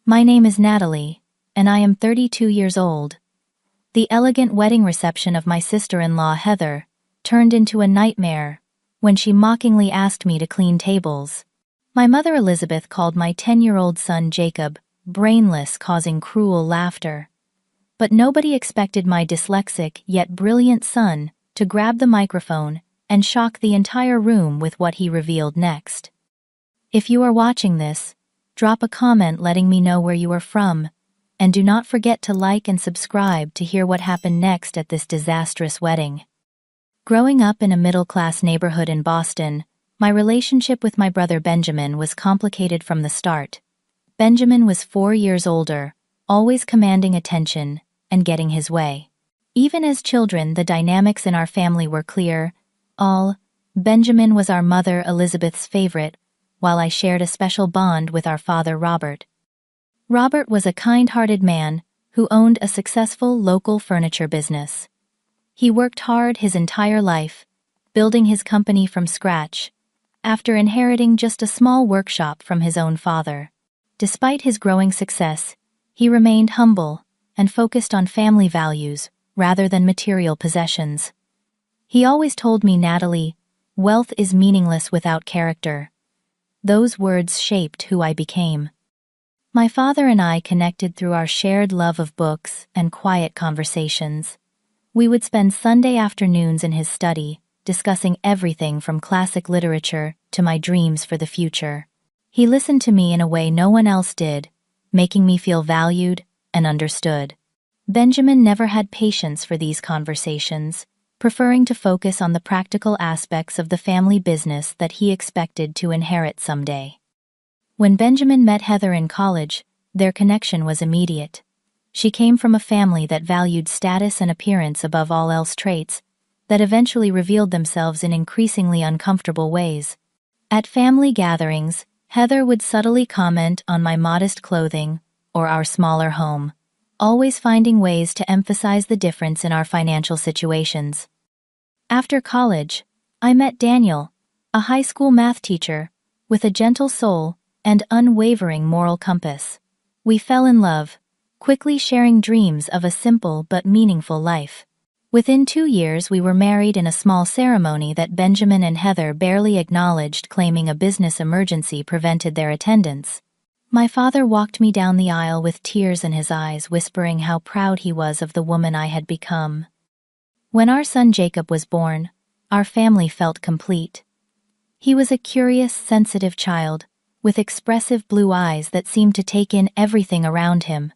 My name is Natalie, and I am 32 years old. The elegant wedding reception of my sister-in-law Heather turned into a nightmare when she mockingly asked me to clean tables. My mother Elizabeth called my 10-year-old son Jacob brainless, causing cruel laughter. But nobody expected my dyslexic yet brilliant son to grab the microphone and shock the entire room with what he revealed next. If you are watching this, drop a comment letting me know where you are from, and do not forget to like and subscribe to hear what happened next at this disastrous wedding. Growing up in a middle-class neighborhood in Boston, my relationship with my brother Benjamin was complicated from the start. Benjamin was 4 years older, always commanding attention and getting his way. Even as children, the dynamics in our family were clear. Benjamin was our mother Elizabeth's favorite, while I shared a special bond with our father Robert. Robert was a kind-hearted man who owned a successful local furniture business. He worked hard his entire life, building his company from scratch, after inheriting just a small workshop from his own father. Despite his growing success, he remained humble and focused on family values rather than material possessions. He always told me, "Natalie, wealth is meaningless without character." Those words shaped who I became. My father and I connected through our shared love of books and quiet conversations. We would spend Sunday afternoons in his study, discussing everything from classic literature to my dreams for the future. He listened to me in a way no one else did, making me feel valued and understood. Benjamin never had patience for these conversations, preferring to focus on the practical aspects of the family business that he expected to inherit someday. When Benjamin met Heather in college, their connection was immediate. She came from a family that valued status and appearance above all else, traits that eventually revealed themselves in increasingly uncomfortable ways. At family gatherings, Heather would subtly comment on my modest clothing or our smaller home, always finding ways to emphasize the difference in our financial situations. After college, I met Daniel, a high school math teacher with a gentle soul and unwavering moral compass. We fell in love, quickly sharing dreams of a simple but meaningful life. Within 2 years, we were married in a small ceremony that Benjamin and Heather barely acknowledged, claiming a business emergency prevented their attendance. My father walked me down the aisle with tears in his eyes, whispering how proud he was of the woman I had become. When our son Jacob was born, our family felt complete. He was a curious, sensitive child, with expressive blue eyes that seemed to take in everything around him.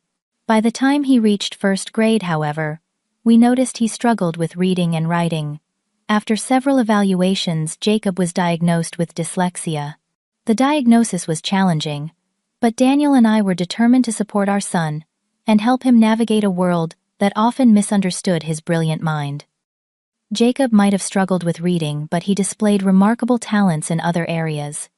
By the time he reached first grade, however, we noticed he struggled with reading and writing. After several evaluations, Jacob was diagnosed with dyslexia. The diagnosis was challenging, but Daniel and I were determined to support our son and help him navigate a world that often misunderstood his brilliant mind. Jacob might have struggled with reading, but he displayed remarkable talents in other areas.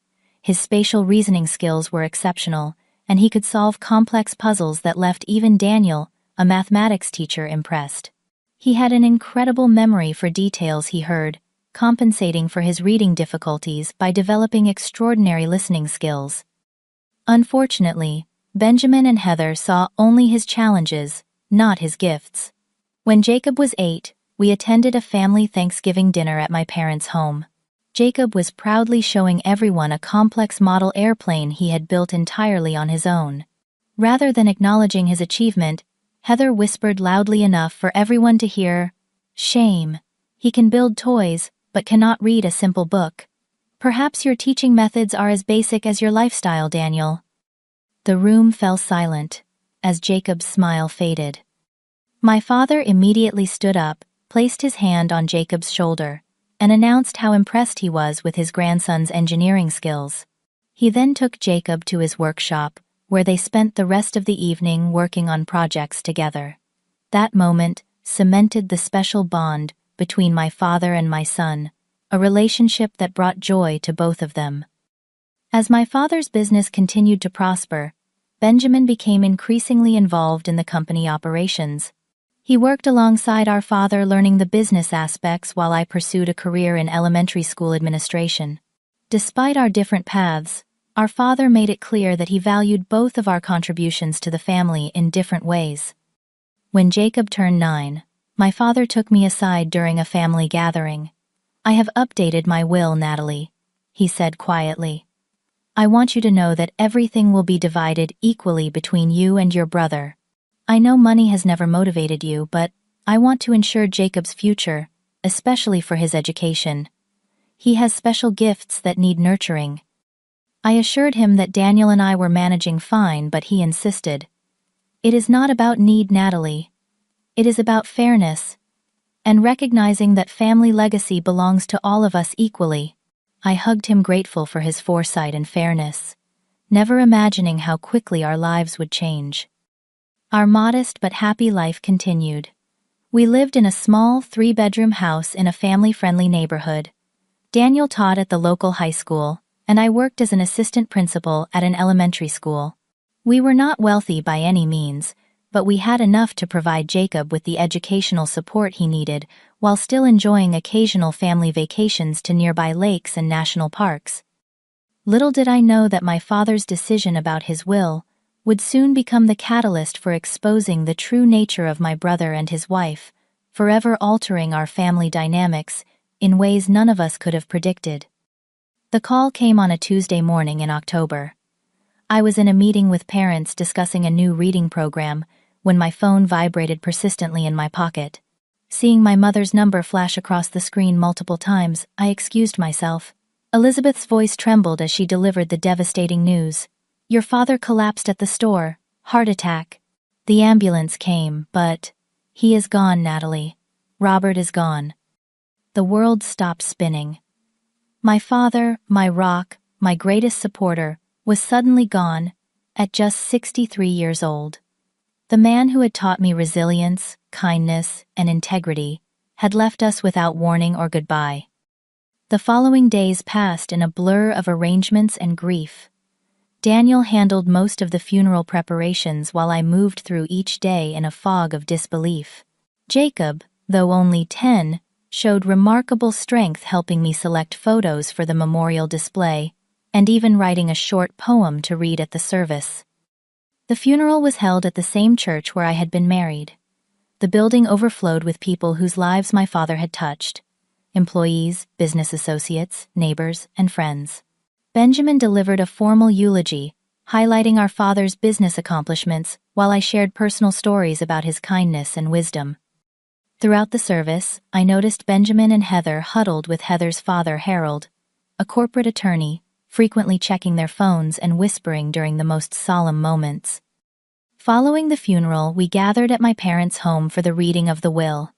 His spatial reasoning skills were exceptional, and he could solve complex puzzles that left even Daniel, a mathematics teacher, impressed. He had an incredible memory for details he heard, compensating for his reading difficulties by developing extraordinary listening skills. Unfortunately, Benjamin and Heather saw only his challenges, not his gifts. When Jacob was 8, we attended a family Thanksgiving dinner at my parents' home. Jacob was proudly showing everyone a complex model airplane he had built entirely on his own. Rather than acknowledging his achievement, Heather whispered loudly enough for everyone to hear, "Shame. He can build toys, but cannot read a simple book. Perhaps your teaching methods are as basic as your lifestyle, Daniel." The room fell silent as Jacob's smile faded. My father immediately stood up, placed his hand on Jacob's shoulder, and announced how impressed he was with his grandson's engineering skills. He then took Jacob to his workshop, where they spent the rest of the evening working on projects together. That moment cemented the special bond between my father and my son, a relationship that brought joy to both of them. As my father's business continued to prosper, Benjamin became increasingly involved in the company operations. He worked alongside our father, learning the business aspects while I pursued a career in elementary school administration. Despite our different paths, Our father made it clear that he valued both of our contributions to the family in different ways. When Jacob turned 9, my father took me aside during a family gathering. "I have updated my will, Natalie," he said quietly. "I want you to know that everything will be divided equally between you and your brother. I know money has never motivated you, but I want to ensure Jacob's future, especially for his education. He has special gifts that need nurturing." I assured him that Daniel and I were managing fine, but he insisted. "It is not about need, Natalie. It is about fairness, and recognizing that family legacy belongs to all of us equally." I hugged him, grateful for his foresight and fairness, never imagining how quickly our lives would change. Our modest but happy life continued. We lived in a small 3-bedroom house in a family-friendly neighborhood. Daniel taught at the local high school, and I worked as an assistant principal at an elementary school. We were not wealthy by any means, but we had enough to provide Jacob with the educational support he needed while still enjoying occasional family vacations to nearby lakes and national parks. Little did I know that my father's decision about his will would soon become the catalyst for exposing the true nature of my brother and his wife, forever altering our family dynamics in ways none of us could have predicted. The call came on a Tuesday morning in October. I was in a meeting with parents discussing a new reading program when my phone vibrated persistently in my pocket. Seeing my mother's number flash across the screen multiple times, I excused myself. Elizabeth's voice trembled as she delivered the devastating news. "Your father collapsed at the store. Heart attack." The ambulance came, but he is gone, Natalie. Robert is gone. The world stopped spinning. My father, my rock, my greatest supporter, was suddenly gone, at just 63 years old. The man who had taught me resilience, kindness, and integrity had left us without warning or goodbye. The following days passed in a blur of arrangements and grief. Daniel handled most of the funeral preparations while I moved through each day in a fog of disbelief. Jacob, though only 10, showed remarkable strength, helping me select photos for the memorial display, and even writing a short poem to read at the service. The funeral was held at the same church where I had been married. The building overflowed with people whose lives my father had touched: employees, business associates, neighbors, and friends. Benjamin delivered a formal eulogy, highlighting our father's business accomplishments, while I shared personal stories about his kindness and wisdom. Throughout the service, I noticed Benjamin and Heather huddled with Heather's father, Harold, a corporate attorney, frequently checking their phones and whispering during the most solemn moments. Following the funeral, we gathered at my parents' home for the reading of the will.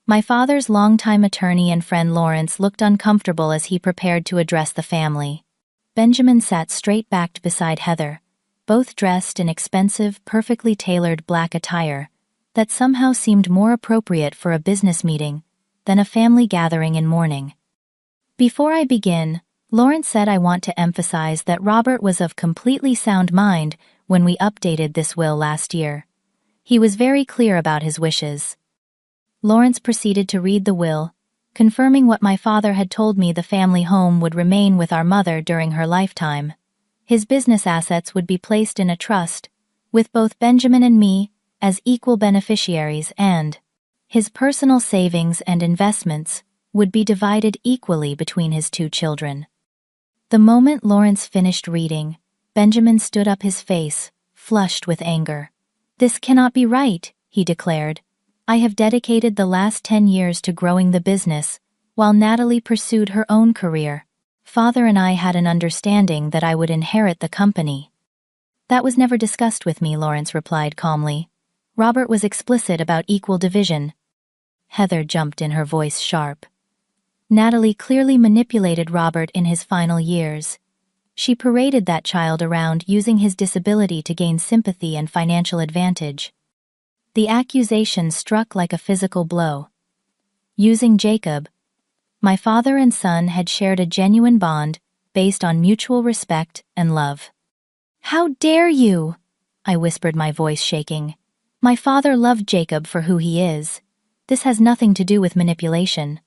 My father's longtime attorney and friend Lawrence looked uncomfortable as he prepared to address the family. Benjamin sat straight-backed beside Heather, both dressed in expensive, perfectly tailored black attire that somehow seemed more appropriate for a business meeting than a family gathering in mourning. "Before I begin, Lawrence said I want to emphasize that Robert was of completely sound mind when we updated this will last year. He was very clear about his wishes." Lawrence proceeded to read the will, confirming what my father had told me: the family home would remain with our mother during her lifetime. His business assets would be placed in a trust, with both Benjamin and me as equal beneficiaries, and his personal savings and investments would be divided equally between his 2 children. The moment Lawrence finished reading, Benjamin stood up, his face flushed with anger. "This cannot be right," he declared. "I have dedicated the last 10 years to growing the business, while Natalie pursued her own career. Father and I had an understanding that I would inherit the company." "That was never discussed with me," Lawrence replied calmly. "Robert was explicit about equal division." Heather jumped in, her voice sharp. "Natalie clearly manipulated Robert in his final years. She paraded that child around, using his disability to gain sympathy and financial advantage." The accusation struck like a physical blow. Using Jacob, my father and son had shared a genuine bond based on mutual respect and love. "How dare you?" I whispered, my voice shaking. "My father loved Jacob for who he is. This has nothing to do with manipulation."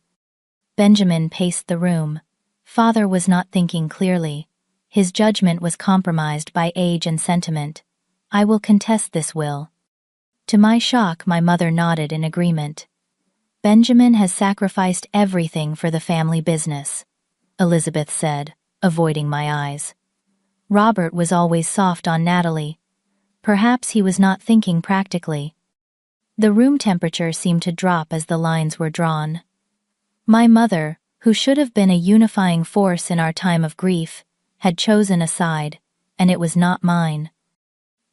Benjamin paced the room. Father was not thinking clearly. His judgment was compromised by age and sentiment. "I will contest this will." To my shock, my mother nodded in agreement. "Benjamin has sacrificed everything for the family business," Elizabeth said, avoiding my eyes. "Robert was always soft on Natalie. Perhaps he was not thinking practically." The room temperature seemed to drop as the lines were drawn. My mother, who should have been a unifying force in our time of grief, had chosen a side, and it was not mine.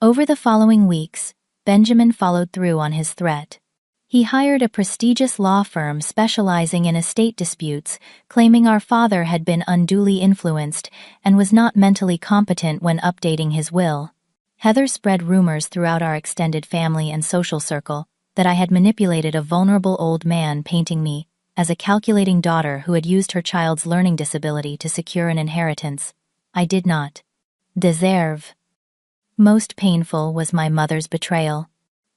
Over the following weeks, Benjamin followed through on his threat. He hired a prestigious law firm specializing in estate disputes, claiming our father had been unduly influenced and was not mentally competent when updating his will. Heather spread rumors throughout our extended family and social circle that I had manipulated a vulnerable old man, painting me as a calculating daughter who had used her child's learning disability to secure an inheritance I did not deserve. Most painful was my mother's betrayal.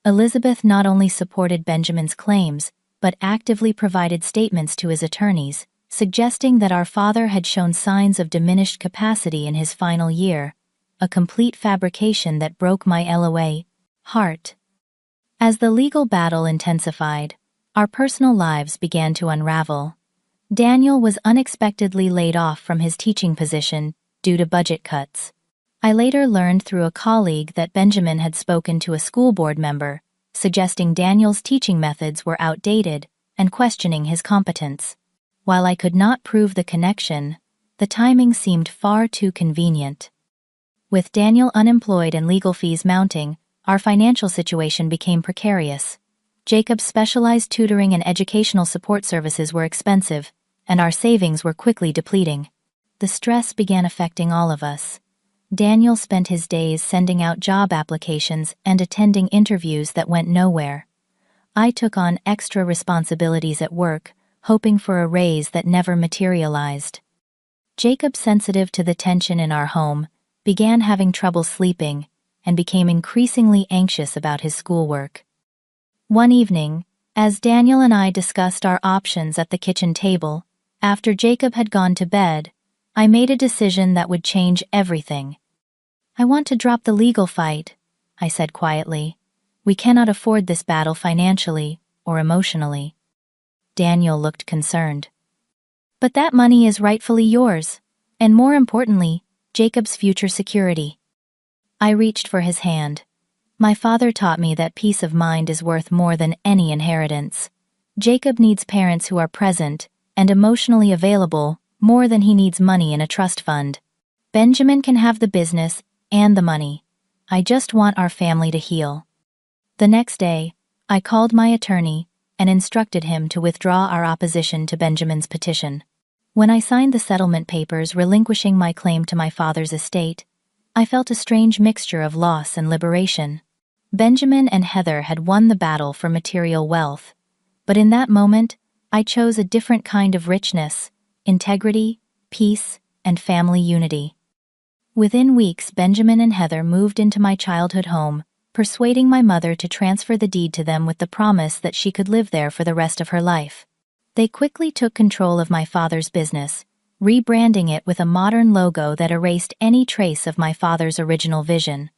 Elizabeth not only supported Benjamin's claims, but actively provided statements to his attorneys, suggesting that our father had shown signs of diminished capacity in his final year, a complete fabrication that broke my LOA heart. As the legal battle intensified, our personal lives began to unravel. Daniel was unexpectedly laid off from his teaching position due to budget cuts. I later learned through a colleague that Benjamin had spoken to a school board member, suggesting Daniel's teaching methods were outdated and questioning his competence. While I could not prove the connection, the timing seemed far too convenient. With Daniel unemployed and legal fees mounting, our financial situation became precarious. Jacob's specialized tutoring and educational support services were expensive, and our savings were quickly depleting. The stress began affecting all of us. Daniel spent his days sending out job applications and attending interviews that went nowhere. I took on extra responsibilities at work, hoping for a raise that never materialized. Jacob, sensitive to the tension in our home, began having trouble sleeping and became increasingly anxious about his schoolwork. One evening, as Daniel and I discussed our options at the kitchen table, after Jacob had gone to bed, I made a decision that would change everything. "I want to drop the legal fight," I said quietly. "We cannot afford this battle financially or emotionally." Daniel looked concerned. "But that money is rightfully yours, and more importantly, Jacob's future security." I reached for his hand. "My father taught me that peace of mind is worth more than any inheritance. Jacob needs parents who are present and emotionally available more than he needs money in a trust fund. Benjamin can have the business and the money. I just want our family to heal." The next day, I called my attorney and instructed him to withdraw our opposition to Benjamin's petition. When I signed the settlement papers relinquishing my claim to my father's estate, I felt a strange mixture of loss and liberation. Benjamin and Heather had won the battle for material wealth, but in that moment, I chose a different kind of richness: integrity, peace, and family unity. Within weeks, Benjamin and Heather moved into my childhood home, persuading my mother to transfer the deed to them with the promise that she could live there for the rest of her life. They quickly took control of my father's business, rebranding it with a modern logo that erased any trace of my father's original vision.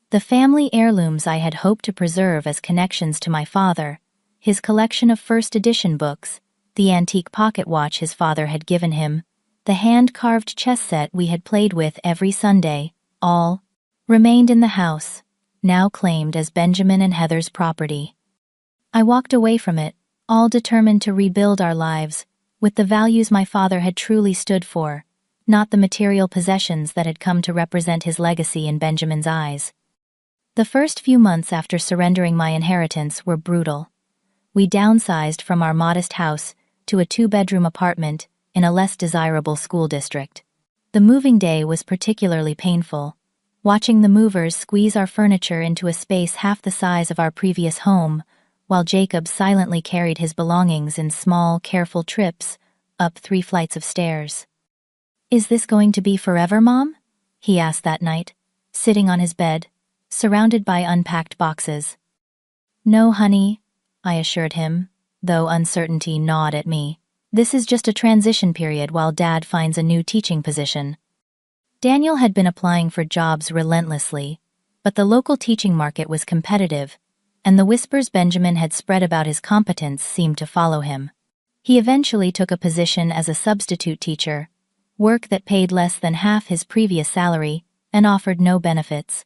The family heirlooms I had hoped to preserve as connections to my father, his collection of first edition books, the antique pocket watch his father had given him, the hand-carved chess set we had played with every Sunday, all remained in the house, now claimed as Benjamin and Heather's property. I walked away from it, all determined to rebuild our lives, with the values my father had truly stood for, not the material possessions that had come to represent his legacy in Benjamin's eyes. The first few months after surrendering my inheritance were brutal. We downsized from our modest house to a 2-bedroom apartment in a less desirable school district. The moving day was particularly painful, watching the movers squeeze our furniture into a space half the size of our previous home, while Jacob silently carried his belongings in small, careful trips up 3 flights of stairs. "Is this going to be forever, Mom?" he asked that night, sitting on his bed, surrounded by unpacked boxes. "No, honey," I assured him, though uncertainty gnawed at me. "This is just a transition period while Dad finds a new teaching position." Daniel had been applying for jobs relentlessly, but the local teaching market was competitive, and the whispers Benjamin had spread about his competence seemed to follow him. He eventually took a position as a substitute teacher, work that paid less than half his previous salary and offered no benefits.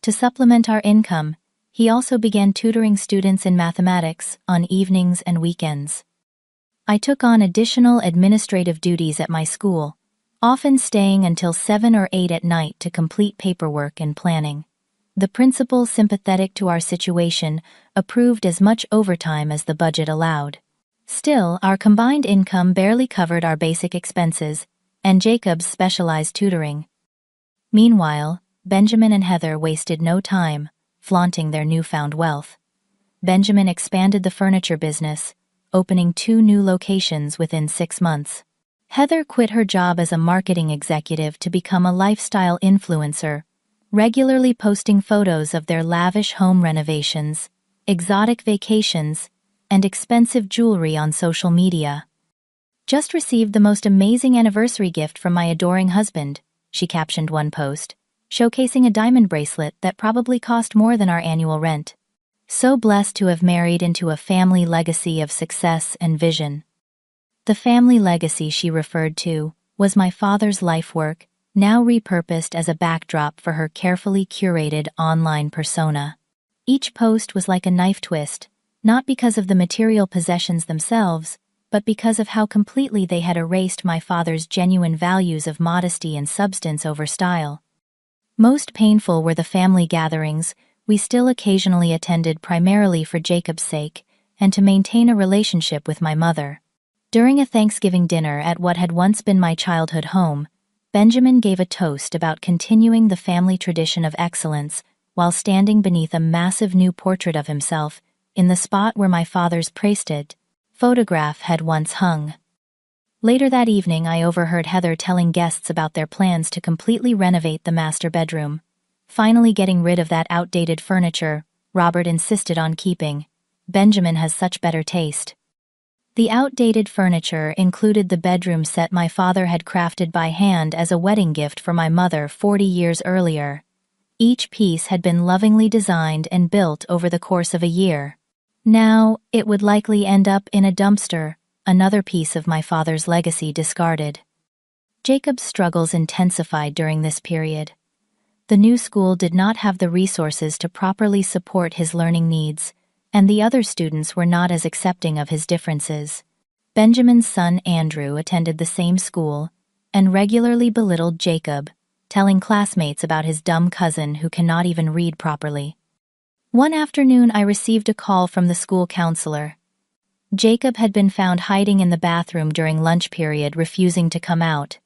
To supplement our income, he also began tutoring students in mathematics on evenings and weekends. I took on additional administrative duties at my school, often staying until 7 or 8 at night to complete paperwork and planning. The principal, sympathetic to our situation, approved as much overtime as the budget allowed. Still, our combined income barely covered our basic expenses, and Jacob's specialized tutoring. Meanwhile, Benjamin and Heather wasted no time, flaunting their newfound wealth. Benjamin expanded the furniture business, opening 2 new locations within 6 months. Heather quit her job as a marketing executive to become a lifestyle influencer, regularly posting photos of their lavish home renovations, exotic vacations, and expensive jewelry on social media. "Just received the most amazing anniversary gift from my adoring husband," she captioned one post, showcasing a diamond bracelet that probably cost more than our annual rent. "So blessed to have married into a family legacy of success and vision." The family legacy she referred to was my father's life work, now repurposed as a backdrop for her carefully curated online persona. Each post was like a knife twist, not because of the material possessions themselves, but because of how completely they had erased my father's genuine values of modesty and substance over style. Most painful were the family gatherings we still occasionally attended primarily for Jacob's sake and to maintain a relationship with my mother. During a Thanksgiving dinner at what had once been my childhood home, Benjamin gave a toast about continuing the family tradition of excellence while standing beneath a massive new portrait of himself in the spot where my father's praised photograph had once hung. Later that evening, I overheard Heather telling guests about their plans to completely renovate the master bedroom. Finally getting rid of that outdated furniture Robert insisted on keeping. "Benjamin has such better taste." The outdated furniture included the bedroom set my father had crafted by hand as a wedding gift for my mother 40 years earlier. Each piece had been lovingly designed and built over the course of a year. Now, it would likely end up in a dumpster, another piece of my father's legacy discarded. Jacob's struggles intensified during this period. The new school did not have the resources to properly support his learning needs, and the other students were not as accepting of his differences. Benjamin's son Andrew attended the same school and regularly belittled Jacob, telling classmates about his dumb cousin who cannot even read properly. One afternoon, I received a call from the school counselor. Jacob had been found hiding in the bathroom during lunch period, refusing to come out.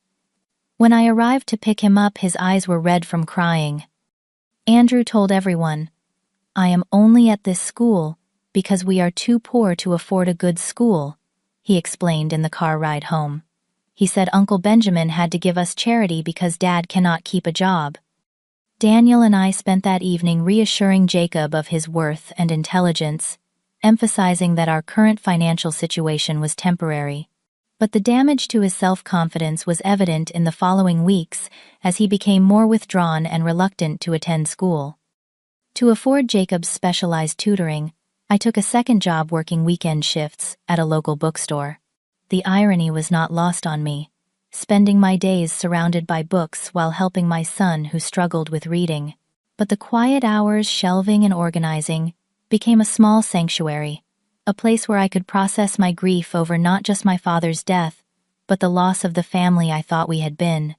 When I arrived to pick him up, his eyes were red from crying. Andrew told everyone, "I am only at this school because we are too poor to afford a good school," he explained in the car ride home. He said Uncle Benjamin had to give us charity because Dad cannot keep a job. Daniel and I spent that evening reassuring Jacob of his worth and intelligence, emphasizing that our current financial situation was temporary. But the damage to his self-confidence was evident in the following weeks as he became more withdrawn and reluctant to attend school. To afford Jacob's specialized tutoring, I took a second job working weekend shifts at a local bookstore. The irony was not lost on me, spending my days surrounded by books while helping my son who struggled with reading. But the quiet hours shelving and organizing became a small sanctuary, a place where I could process my grief over not just my father's death, but the loss of the family I thought we had been.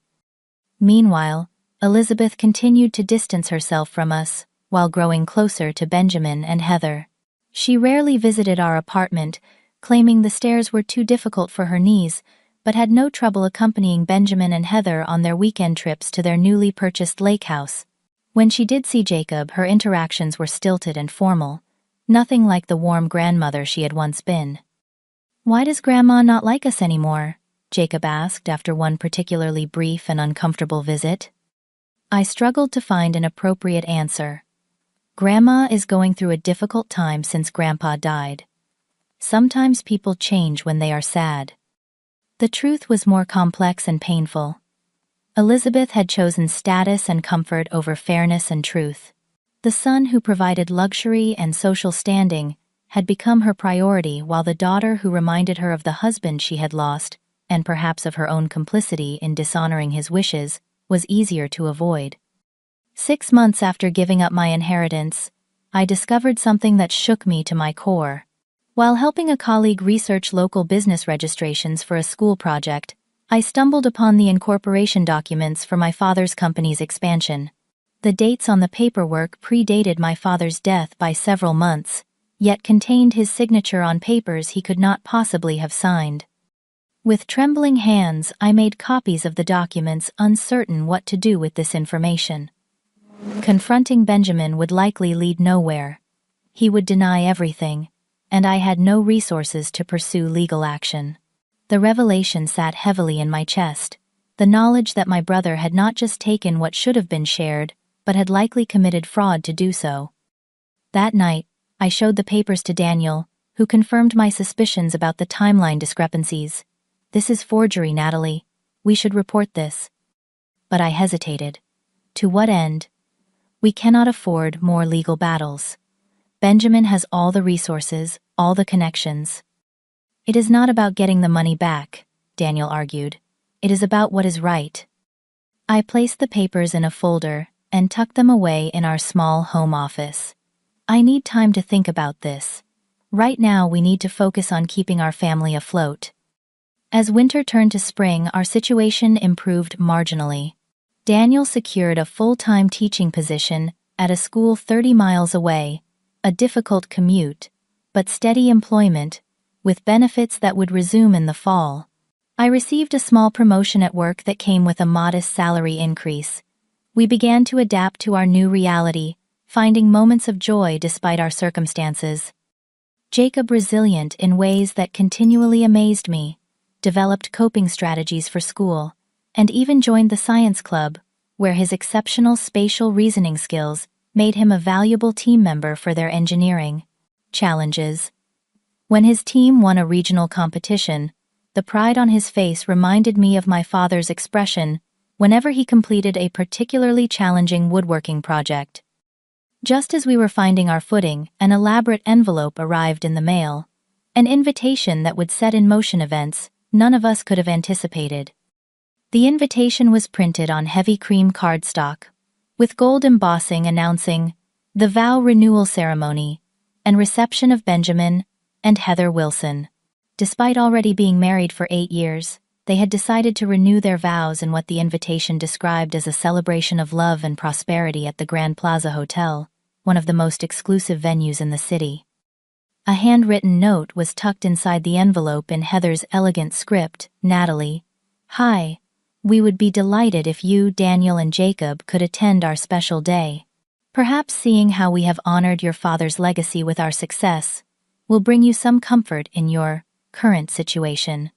Meanwhile, Elizabeth continued to distance herself from us while growing closer to Benjamin and Heather. She rarely visited our apartment, claiming the stairs were too difficult for her knees, but had no trouble accompanying Benjamin and Heather on their weekend trips to their newly purchased lake house. When she did see Jacob, her interactions were stilted and formal, nothing like the warm grandmother she had once been. "Why does Grandma not like us anymore?" Jacob asked after one particularly brief and uncomfortable visit. I struggled to find an appropriate answer. "Grandma is going through a difficult time since Grandpa died. Sometimes people change when they are sad." The truth was more complex and painful. Elizabeth had chosen status and comfort over fairness and truth. The son who provided luxury and social standing had become her priority, while the daughter who reminded her of the husband she had lost, and perhaps of her own complicity in dishonoring his wishes, was easier to avoid. 6 months after giving up my inheritance, I discovered something that shook me to my core. While helping a colleague research local business registrations for a school project, I stumbled upon the incorporation documents for my father's company's expansion. The dates on the paperwork predated my father's death by several months, yet contained his signature on papers he could not possibly have signed. With trembling hands, I made copies of the documents, uncertain what to do with this information. Confronting Benjamin would likely lead nowhere. He would deny everything, and I had no resources to pursue legal action. The revelation sat heavily in my chest, the knowledge that my brother had not just taken what should have been shared, but had likely committed fraud to do so. That night, I showed the papers to Daniel, who confirmed my suspicions about the timeline discrepancies. "This is forgery, Natalie. We should report this." But I hesitated. To what end? We cannot afford more legal battles. Benjamin has all the resources, all the connections. "It is not about getting the money back," Daniel argued. "It is about what is right." I placed the papers in a folder and tucked them away in our small home office. "I need time to think about this. Right now we need to focus on keeping our family afloat." As winter turned to spring, our situation improved marginally. Daniel secured a full-time teaching position at a school 30 miles away, a difficult commute, but steady employment, with benefits that would resume in the fall. I received a small promotion at work that came with a modest salary increase. We began to adapt to our new reality, finding moments of joy despite our circumstances. Jacob, resilient in ways that continually amazed me, developed coping strategies for school, and even joined the science club, where his exceptional spatial reasoning skills made him a valuable team member for their engineering challenges. When his team won a regional competition, the pride on his face reminded me of my father's expression whenever he completed a particularly challenging woodworking project. Just as we were finding our footing, an elaborate envelope arrived in the mail, an invitation that would set in motion events none of us could have anticipated. The invitation was printed on heavy cream cardstock, with gold embossing announcing the vow renewal ceremony and reception of Benjamin and Heather Wilson. Despite already being married for 8 years, they had decided to renew their vows in what the invitation described as a celebration of love and prosperity at the Grand Plaza Hotel, one of the most exclusive venues in the city. A handwritten note was tucked inside the envelope in Heather's elegant script. "Natalie, hi. We would be delighted if you, Daniel, and Jacob could attend our special day. Perhaps seeing how we have honored your father's legacy with our success will bring you some comfort in your current situation.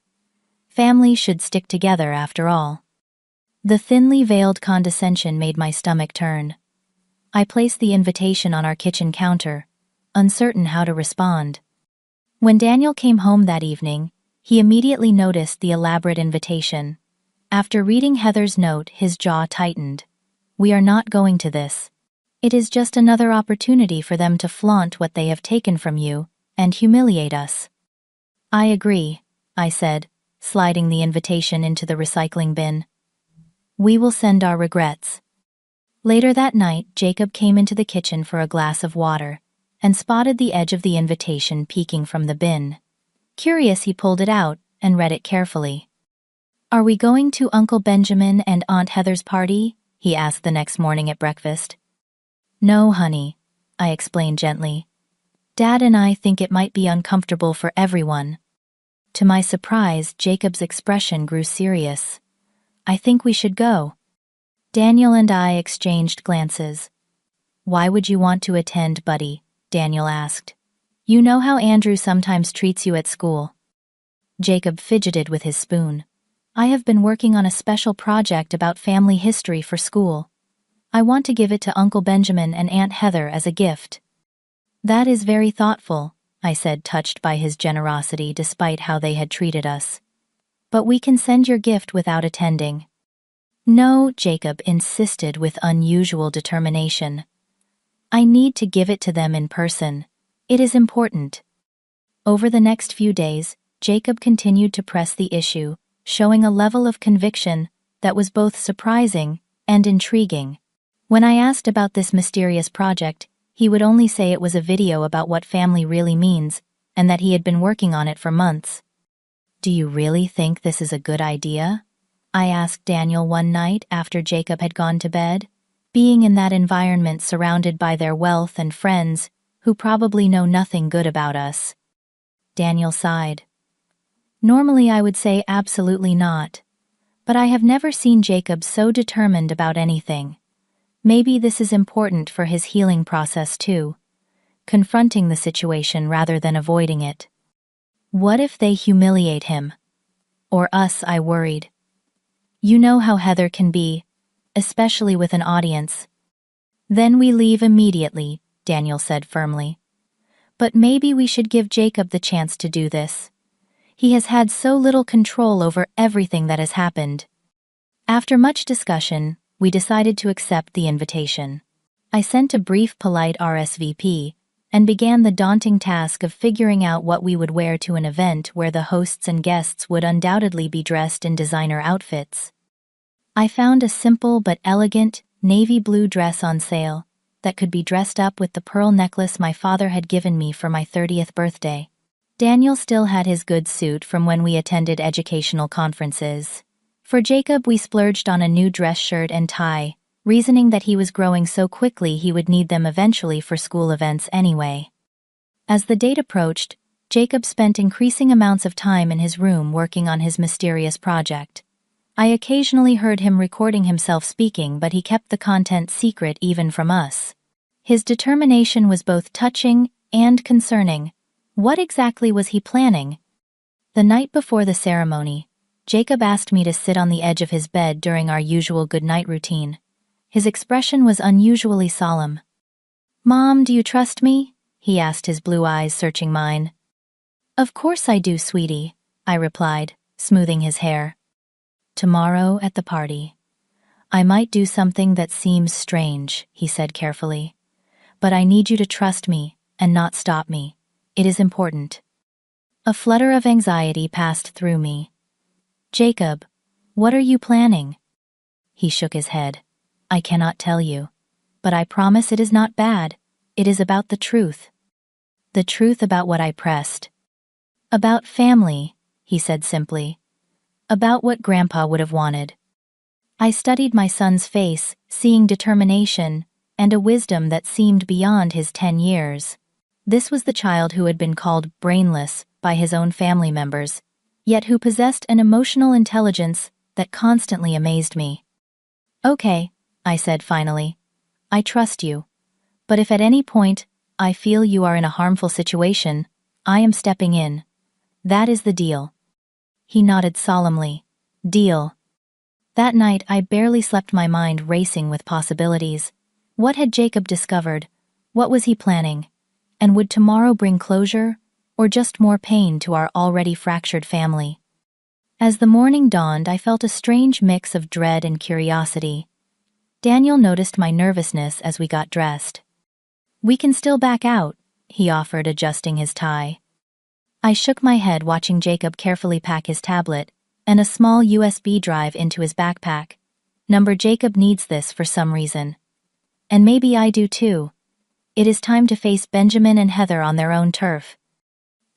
Families should stick together after all." The thinly veiled condescension made my stomach turn. I placed the invitation on our kitchen counter, uncertain how to respond. When Daniel came home that evening, he immediately noticed the elaborate invitation. After reading Heather's note, his jaw tightened. "We are not going to this. It is just another opportunity for them to flaunt what they have taken from you and humiliate us." "I agree," I said, sliding the invitation into the recycling bin. "We will send our regrets." Later that night, Jacob came into the kitchen for a glass of water and spotted the edge of the invitation peeking from the bin. Curious, he pulled it out and read it carefully. "Are we going to Uncle Benjamin and Aunt Heather's party?" he asked the next morning at breakfast. "No, honey," I explained gently. "Dad and I think it might be uncomfortable for everyone." To my surprise, Jacob's expression grew serious. "I think we should go." Daniel and I exchanged glances. "Why would you want to attend, buddy?" Daniel asked. "You know how Andrew sometimes treats you at school." Jacob fidgeted with his spoon. "I have been working on a special project about family history for school. I want to give it to Uncle Benjamin and Aunt Heather as a gift." "That is very thoughtful," I said, touched by his generosity despite how they had treated us. "But we can send your gift without attending." No, Jacob insisted with unusual determination. I need to give it to them in person. It is important. Over the next few days, Jacob continued to press the issue, showing a level of conviction that was both surprising and intriguing. When I asked about this mysterious project, he would only say it was a video about what family really means, and that he had been working on it for months. Do you really think this is a good idea? I asked Daniel one night after Jacob had gone to bed. Being in that environment surrounded by their wealth and friends, who probably know nothing good about us. Daniel sighed. Normally I would say absolutely not. But I have never seen Jacob so determined about anything. Maybe this is important for his healing process too. Confronting the situation rather than avoiding it. What if they humiliate him? Or us, I worried. You know how Heather can be, especially with an audience. Then we leave immediately, Daniel said firmly. But maybe we should give Jacob the chance to do this. He has had so little control over everything that has happened. After much discussion, we decided to accept the invitation. I sent a brief polite RSVP and began the daunting task of figuring out what we would wear to an event where the hosts and guests would undoubtedly be dressed in designer outfits. I found a simple but elegant, navy blue dress on sale that could be dressed up with the pearl necklace my father had given me for my 30th birthday. Daniel still had his good suit from when we attended educational conferences. For Jacob, we splurged on a new dress shirt and tie, reasoning that he was growing so quickly he would need them eventually for school events anyway. As the date approached, Jacob spent increasing amounts of time in his room working on his mysterious project. I occasionally heard him recording himself speaking, but he kept the content secret even from us. His determination was both touching and concerning. What exactly was he planning? The night before the ceremony, Jacob asked me to sit on the edge of his bed during our usual goodnight routine. His expression was unusually solemn. "Mom, do you trust me?" he asked, his blue eyes searching mine. "Of course I do, sweetie," I replied, smoothing his hair. "Tomorrow at the party. I might do something that seems strange," he said carefully. "But I need you to trust me and not stop me. It is important." A flutter of anxiety passed through me. "Jacob, what are you planning?" He shook his head. "I cannot tell you. But I promise it is not bad. It is about the truth." The truth about what I pressed. "About family," he said simply. "About what Grandpa would have wanted." I studied my son's face, seeing determination and a wisdom that seemed beyond his 10 years. This was the child who had been called brainless by his own family members, yet who possessed an emotional intelligence that constantly amazed me. "Okay," I said finally. "I trust you. But if at any point I feel you are in a harmful situation, I am stepping in. That is the deal." He nodded solemnly. "Deal." That night I barely slept, my mind racing with possibilities. What had Jacob discovered? What was he planning? And would tomorrow bring closure, or just more pain to our already fractured family? As the morning dawned, I felt a strange mix of dread and curiosity. Daniel noticed my nervousness as we got dressed. "We can still back out," he offered, adjusting his tie. I shook my head, watching Jacob carefully pack his tablet and a small USB drive into his backpack. Jacob needs this for some reason. And maybe I do too. It is time to face Benjamin and Heather on their own turf.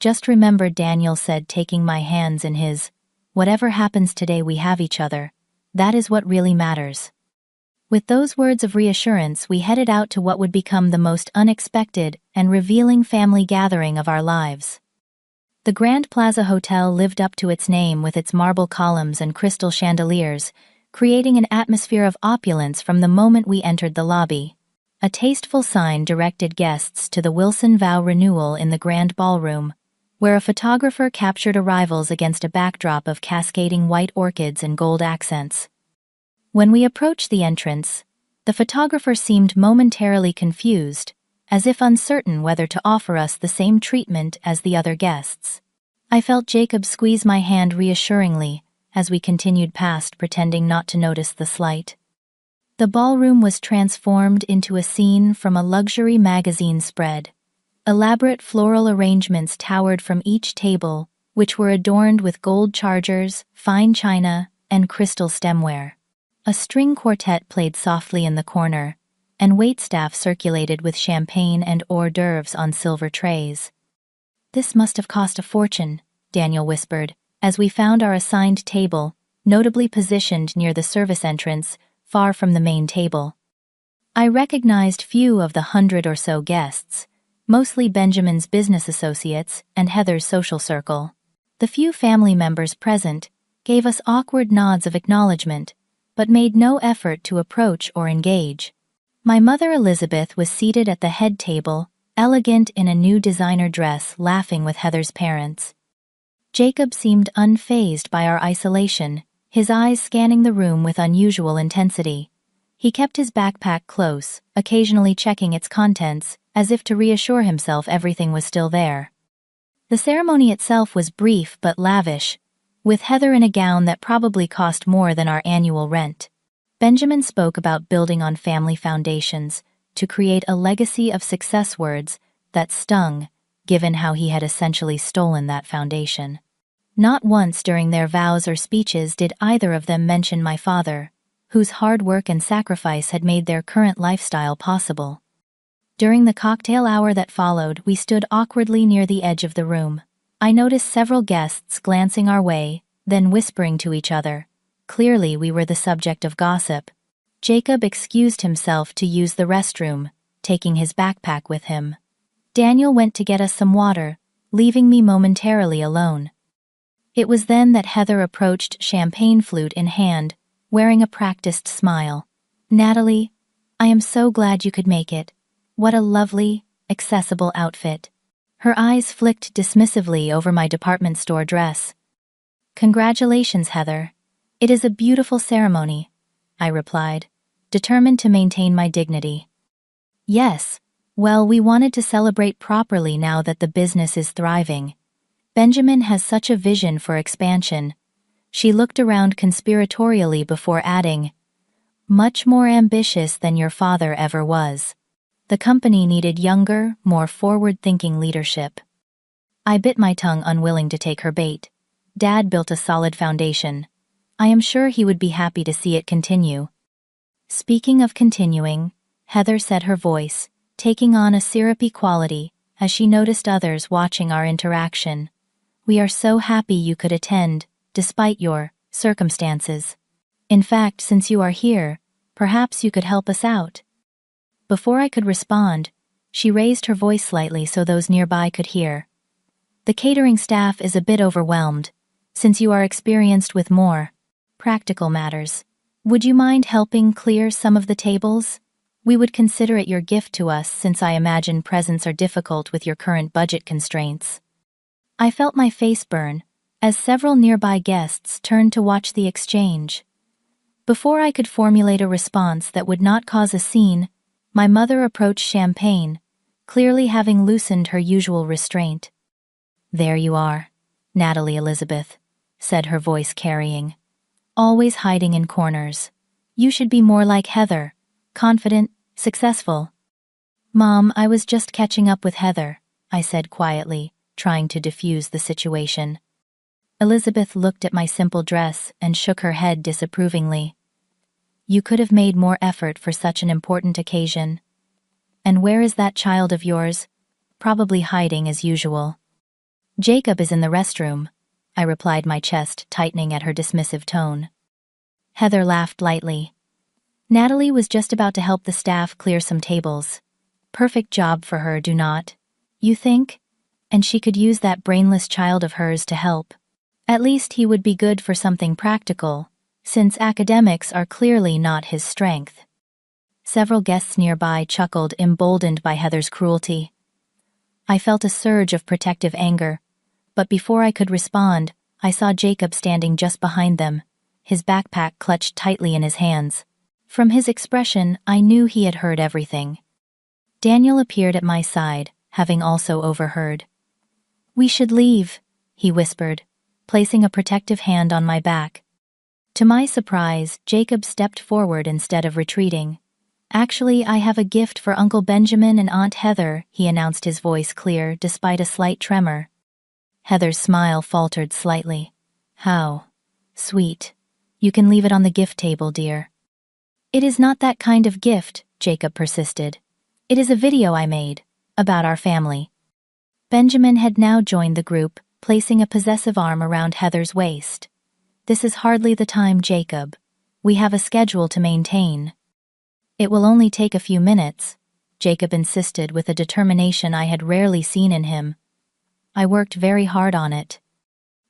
"Just remember," Daniel said, taking my hands in his, "whatever happens today, we have each other. That is what really matters." With those words of reassurance, we headed out to what would become the most unexpected and revealing family gathering of our lives. The Grand Plaza Hotel lived up to its name with its marble columns and crystal chandeliers, creating an atmosphere of opulence from the moment we entered the lobby. A tasteful sign directed guests to the Wilson Vow Renewal in the Grand Ballroom, where a photographer captured arrivals against a backdrop of cascading white orchids and gold accents. When we approached the entrance, the photographer seemed momentarily confused, as if uncertain whether to offer us the same treatment as the other guests. I felt Jacob squeeze my hand reassuringly as we continued past, pretending not to notice the slight. The ballroom was transformed into a scene from a luxury magazine spread. Elaborate floral arrangements towered from each table, which were adorned with gold chargers, fine china, and crystal stemware. A string quartet played softly in the corner, and waitstaff circulated with champagne and hors d'oeuvres on silver trays. "This must have cost a fortune," Daniel whispered, as we found our assigned table, notably positioned near the service entrance, far from the main table. I recognized few of the 100 or so guests, mostly Benjamin's business associates and Heather's social circle. The few family members present gave us awkward nods of acknowledgement, but made no effort to approach or engage. My mother Elizabeth was seated at the head table, elegant in a new designer dress, laughing with Heather's parents. Jacob seemed unfazed by our isolation, his eyes scanning the room with unusual intensity. He kept his backpack close, occasionally checking its contents, as if to reassure himself everything was still there. The ceremony itself was brief but lavish, with Heather in a gown that probably cost more than our annual rent. Benjamin spoke about building on family foundations to create a legacy of success, words that stung, given how he had essentially stolen that foundation. Not once during their vows or speeches did either of them mention my father, whose hard work and sacrifice had made their current lifestyle possible. During the cocktail hour that followed, we stood awkwardly near the edge of the room. I noticed several guests glancing our way, then whispering to each other. Clearly, we were the subject of gossip. Jacob excused himself to use the restroom, taking his backpack with him. Daniel went to get us some water, leaving me momentarily alone. It was then that Heather approached, champagne flute in hand, wearing a practiced smile. "Natalie, I am so glad you could make it. What a lovely, accessible outfit." Her eyes flicked dismissively over my department store dress. "Congratulations, Heather. It is a beautiful ceremony," I replied, determined to maintain my dignity. "Yes, well, we wanted to celebrate properly now that the business is thriving. Benjamin has such a vision for expansion." She looked around conspiratorially before adding, "Much more ambitious than your father ever was. The company needed younger, more forward-thinking leadership." I bit my tongue, unwilling to take her bait. Dad built a solid foundation. I am sure he would be happy to see it continue. Speaking of continuing, Heather said, her voice taking on a syrupy quality as she noticed others watching our interaction. "We are so happy you could attend, despite your circumstances. In fact, since you are here, perhaps you could help us out." Before I could respond, she raised her voice slightly so those nearby could hear. "The catering staff is a bit overwhelmed, since you are experienced with more practical matters. Would you mind helping clear some of the tables? We would consider it your gift to us, since I imagine presents are difficult with your current budget constraints." I felt my face burn, as several nearby guests turned to watch the exchange. Before I could formulate a response that would not cause a scene, my mother approached champagne, clearly having loosened her usual restraint. "There you are, Natalie Elizabeth," said her voice carrying. "Always hiding in corners. You should be more like Heather, confident, successful." "Mom, I was just catching up with Heather," I said quietly, trying to diffuse the situation. Elizabeth looked at my simple dress and shook her head disapprovingly. "You could have made more effort for such an important occasion. And where is that child of yours? Probably hiding as usual." "Jacob is in the restroom," I replied, my chest tightening at her dismissive tone. Heather laughed lightly. "Natalie was just about to help the staff clear some tables. Perfect job for her, do not you think? And she could use that brainless child of hers to help. At least he would be good for something practical, since academics are clearly not his strength." Several guests nearby chuckled, emboldened by Heather's cruelty. I felt a surge of protective anger, but before I could respond, I saw Jacob standing just behind them, his backpack clutched tightly in his hands. From his expression, I knew he had heard everything. Daniel appeared at my side, having also overheard. "We should leave," he whispered, placing a protective hand on my back, To my surprise, Jacob stepped forward instead of retreating. "Actually, I have a gift for Uncle Benjamin and Aunt Heather," he announced, his voice clear despite a slight tremor. Heather's smile faltered slightly. "How sweet. You can leave it on the gift table, dear." "It is not that kind of gift," Jacob persisted. "It is a video I made about our family." Benjamin had now joined the group, placing a possessive arm around Heather's waist. "This is hardly the time, Jacob. We have a schedule to maintain." "It will only take a few minutes," Jacob insisted with a determination I had rarely seen in him. "I worked very hard on it."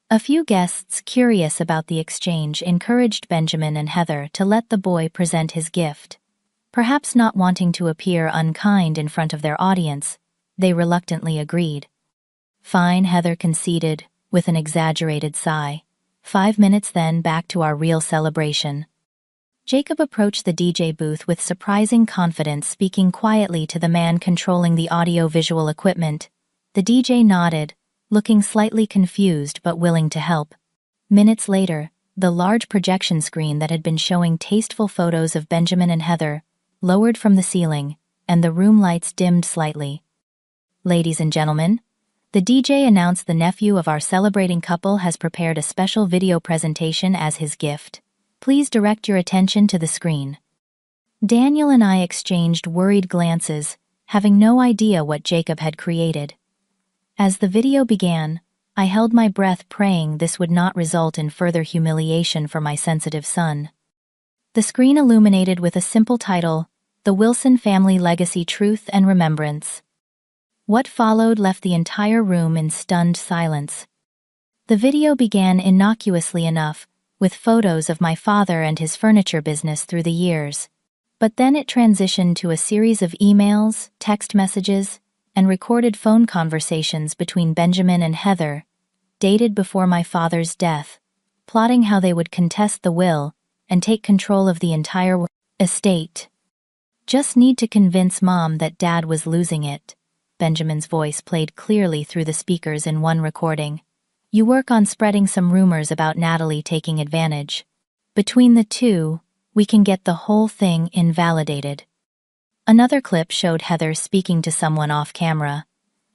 A few guests, curious about the exchange, encouraged Benjamin and Heather to let the boy present his gift. Perhaps not wanting to appear unkind in front of their audience, they reluctantly agreed. "Fine," Heather conceded, with an exaggerated sigh. 5 minutes then, back to our real celebration. Jacob approached the DJ booth with surprising confidence, speaking quietly to the man controlling the audio-visual equipment. The DJ nodded, looking slightly confused but willing to help. Minutes later, the large projection screen that had been showing tasteful photos of Benjamin and Heather lowered from the ceiling, and the room lights dimmed slightly. "Ladies and gentlemen," the DJ announced, "the nephew of our celebrating couple has prepared a special video presentation as his gift. Please direct your attention to the screen." Daniel and I exchanged worried glances, having no idea what Jacob had created. As the video began, I held my breath, praying this would not result in further humiliation for my sensitive son. The screen illuminated with a simple title, "The Wilson Family Legacy: Truth and Remembrance." What followed left the entire room in stunned silence. The video began innocuously enough, with photos of my father and his furniture business through the years. But then it transitioned to a series of emails, text messages, and recorded phone conversations between Benjamin and Heather, dated before my father's death, plotting how they would contest the will and take control of the entire estate. "Just need to convince Mom that Dad was losing it," Benjamin's voice played clearly through the speakers in one recording. "You work on spreading some rumors about Natalie taking advantage. Between the two, we can get the whole thing invalidated." Another clip showed Heather speaking to someone off camera.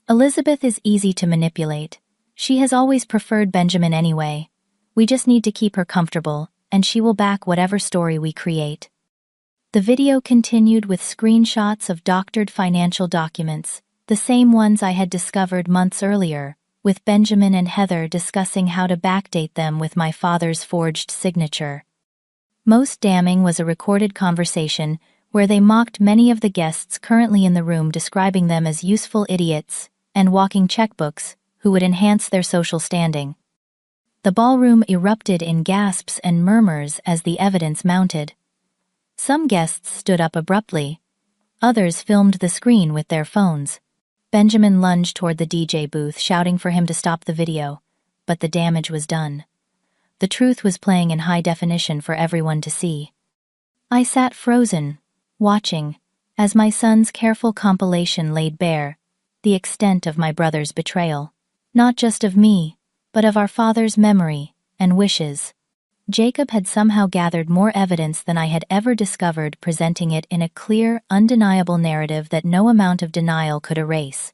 "Elizabeth is easy to manipulate. She has always preferred Benjamin anyway. We just need to keep her comfortable, and she will back whatever story we create." The video continued with screenshots of doctored financial documents, the same ones I had discovered months earlier, with Benjamin and Heather discussing how to backdate them with my father's forged signature. Most damning was a recorded conversation where they mocked many of the guests currently in the room, describing them as useful idiots and walking checkbooks who would enhance their social standing. The ballroom erupted in gasps and murmurs as the evidence mounted. Some guests stood up abruptly. Others filmed the screen with their phones. Benjamin lunged toward the DJ booth, shouting for him to stop the video, but the damage was done. The truth was playing in high definition for everyone to see. I sat frozen, watching, as my son's careful compilation laid bare the extent of my brother's betrayal, not just of me, but of our father's memory and wishes. Jacob had somehow gathered more evidence than I had ever discovered, presenting it in a clear, undeniable narrative that no amount of denial could erase.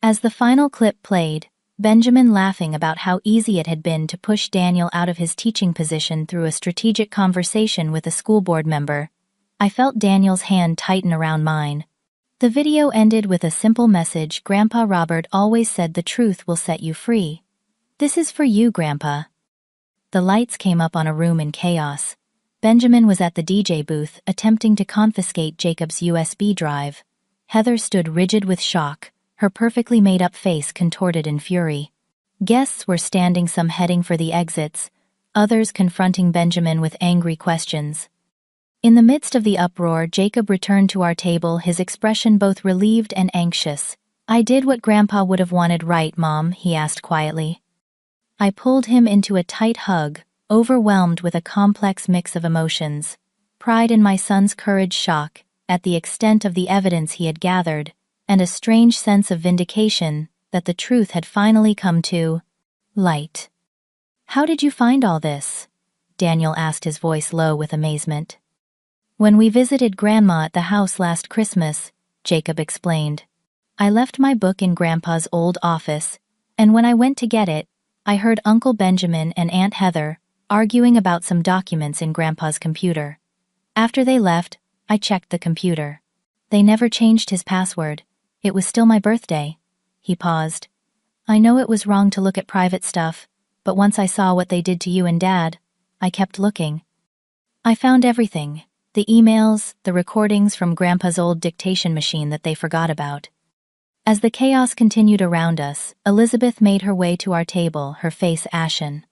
As the final clip played, Benjamin laughing about how easy it had been to push Daniel out of his teaching position through a strategic conversation with a school board member, I felt Daniel's hand tighten around mine. The video ended with a simple message: "Grandpa Robert always said the truth will set you free. This is for you, Grandpa." The lights came up on a room in chaos. Benjamin was at the DJ booth, attempting to confiscate Jacob's USB drive. Heather stood rigid with shock, her perfectly made-up face contorted in fury. Guests were standing, some heading for the exits, others confronting Benjamin with angry questions. In the midst of the uproar, Jacob returned to our table, his expression both relieved and anxious. "I did what Grandpa would have wanted, right, Mom?" he asked quietly. I pulled him into a tight hug, overwhelmed with a complex mix of emotions: pride in my son's courage, shock at the extent of the evidence he had gathered, and a strange sense of vindication that the truth had finally come to light. "How did you find all this?" Daniel asked, his voice low with amazement. When we visited Grandma at the house last Christmas, Jacob explained. I left my book in Grandpa's old office, and when I went to get it, I heard Uncle Benjamin and Aunt Heather arguing about some documents in Grandpa's computer. After they left, I checked the computer. They never changed his password. It was still my birthday. He paused. I know it was wrong to look at private stuff, but once I saw what they did to you and Dad, I kept looking. I found everything. The emails, the recordings from Grandpa's old dictation machine that they forgot about. As the chaos continued around us, Elizabeth made her way to our table, her face ashen.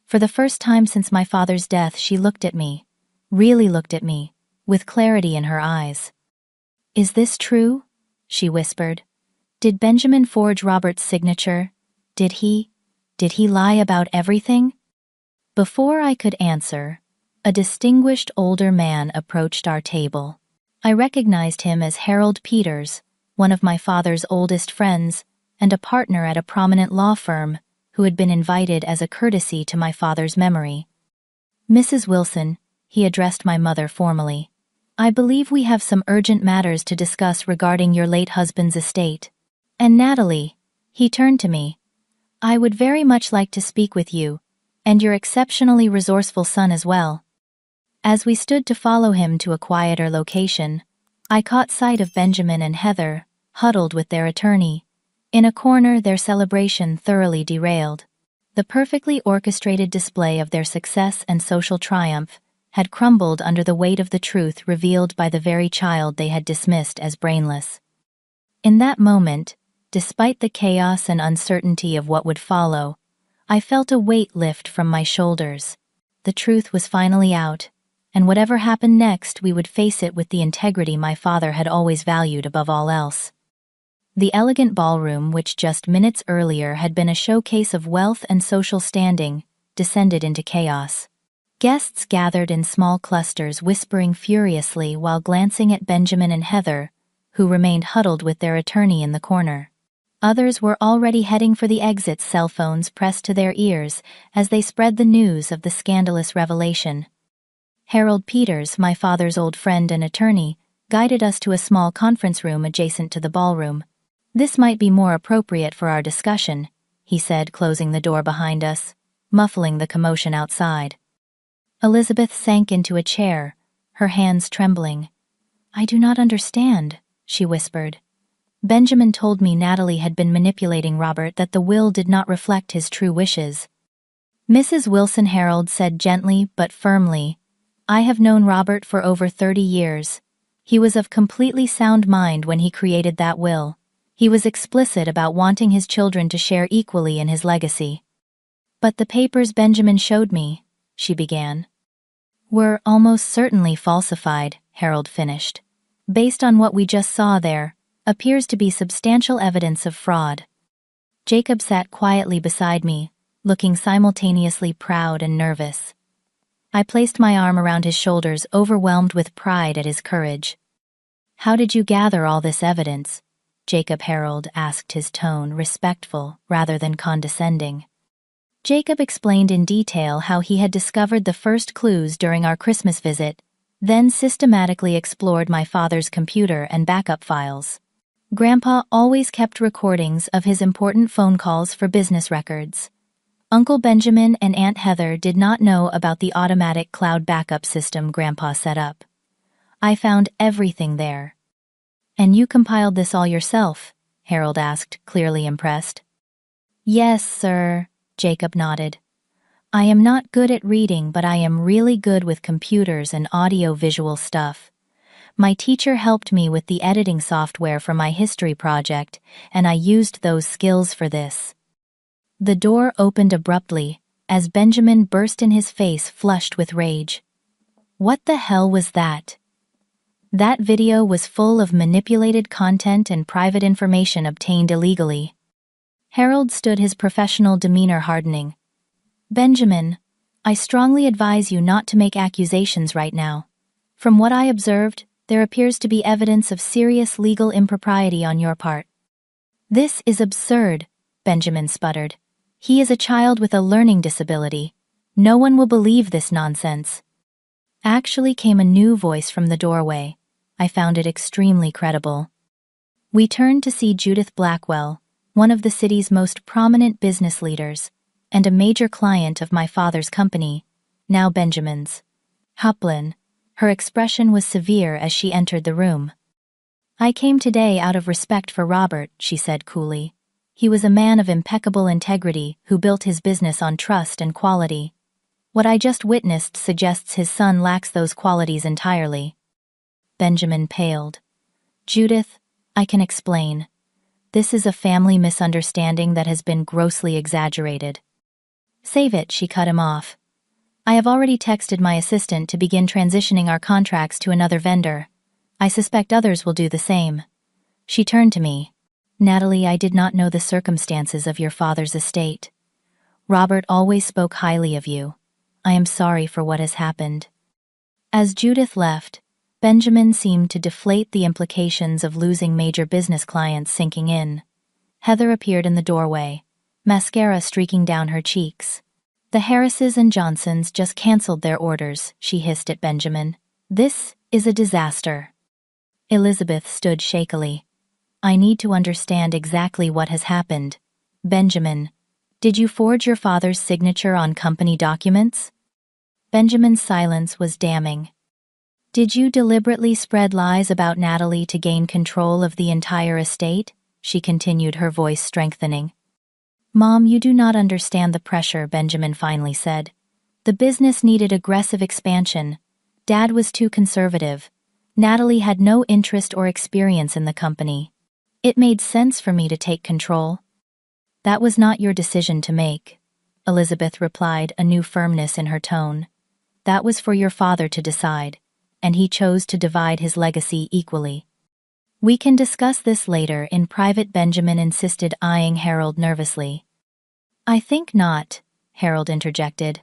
For the first time since my father's death, she looked at me, really looked at me, with clarity in her eyes. Is this true? She whispered. Did Benjamin forge Robert's signature? Did he lie about everything? Before I could answer, a distinguished older man approached our table. I recognized him as Harold Peters, one of my father's oldest friends, and a partner at a prominent law firm, who had been invited as a courtesy to my father's memory. Mrs. Wilson, he addressed my mother formally. I believe we have some urgent matters to discuss regarding your late husband's estate. And Natalie, he turned to me. I would very much like to speak with you, and your exceptionally resourceful son as well. As we stood to follow him to a quieter location, I caught sight of Benjamin and Heather, huddled with their attorney. In a corner, their celebration thoroughly derailed. The perfectly orchestrated display of their success and social triumph had crumbled under the weight of the truth revealed by the very child they had dismissed as brainless. In that moment, despite the chaos and uncertainty of what would follow, I felt a weight lift from my shoulders. The truth was finally out, and whatever happened next, we would face it with the integrity my father had always valued above all else. The elegant ballroom, which just minutes earlier had been a showcase of wealth and social standing, descended into chaos. Guests gathered in small clusters, whispering furiously while glancing at Benjamin and Heather, who remained huddled with their attorney in the corner. Others were already heading for the exits, cell phones pressed to their ears as they spread the news of the scandalous revelation. Harold Peters, my father's old friend and attorney, guided us to a small conference room adjacent to the ballroom. This might be more appropriate for our discussion, he said, closing the door behind us, muffling the commotion outside. Elizabeth sank into a chair, her hands trembling. I do not understand, she whispered. Benjamin told me Natalie had been manipulating Robert, that the will did not reflect his true wishes. Mrs. Wilson, Harold said gently but firmly, I have known Robert for over 30 years. He was of completely sound mind when he created that will. He was explicit about wanting his children to share equally in his legacy. But the papers Benjamin showed me, she began, were almost certainly falsified, Harold finished. Based on what we just saw, there appears to be substantial evidence of fraud. Jacob sat quietly beside me, looking simultaneously proud and nervous. I placed my arm around his shoulders, overwhelmed with pride at his courage. How did you gather all this evidence? Jacob, Harold asked, his tone respectful rather than condescending. Jacob explained in detail how he had discovered the first clues during our Christmas visit, then systematically explored my father's computer and backup files. Grandpa always kept recordings of his important phone calls for business records. Uncle Benjamin and Aunt Heather did not know about the automatic cloud backup system Grandpa set up. I found everything there. And you compiled this all yourself? Harold asked, clearly impressed. Yes, sir, Jacob nodded. I am not good at reading, but I am really good with computers and audio-visual stuff. My teacher helped me with the editing software for my history project, and I used those skills for this. The door opened abruptly, as Benjamin burst in, his face flushed with rage. What the hell was that? That video was full of manipulated content and private information obtained illegally. Harold stood, his professional demeanor hardening. Benjamin, I strongly advise you not to make accusations right now. From what I observed, there appears to be evidence of serious legal impropriety on your part. This is absurd, Benjamin sputtered. He is a child with a learning disability. No one will believe this nonsense. Actually came a new voice from the doorway. I found it extremely credible. We turned to see Judith Blackwell, one of the city's most prominent business leaders, and a major client of my father's company, now Benjamin's. Huplin. Her expression was severe as she entered the room. I came today out of respect for Robert, she said coolly. He was a man of impeccable integrity who built his business on trust and quality. What I just witnessed suggests his son lacks those qualities entirely. Benjamin paled. Judith, I can explain. This is a family misunderstanding that has been grossly exaggerated. Save it, she cut him off. I have already texted my assistant to begin transitioning our contracts to another vendor. I suspect others will do the same. She turned to me. Natalie, I did not know the circumstances of your father's estate. Robert always spoke highly of you. I am sorry for what has happened. As Judith left, Benjamin seemed to deflate the implications of losing major business clients sinking in. Heather appeared in the doorway, mascara streaking down her cheeks. The Harrises and Johnsons just canceled their orders, she hissed at Benjamin. This is a disaster. Elizabeth stood shakily. I need to understand exactly what has happened. Benjamin, did you forge your father's signature on company documents? Benjamin's silence was damning. Did you deliberately spread lies about Natalie to gain control of the entire estate? She continued, her voice strengthening. Mom, you do not understand the pressure, Benjamin finally said. The business needed aggressive expansion. Dad was too conservative. Natalie had no interest or experience in the company. It made sense for me to take control. That was not your decision to make, Elizabeth replied, a new firmness in her tone. That was for your father to decide, and he chose to divide his legacy equally. We can discuss this later in private, Benjamin insisted, eyeing Harold nervously. I think not, Harold interjected.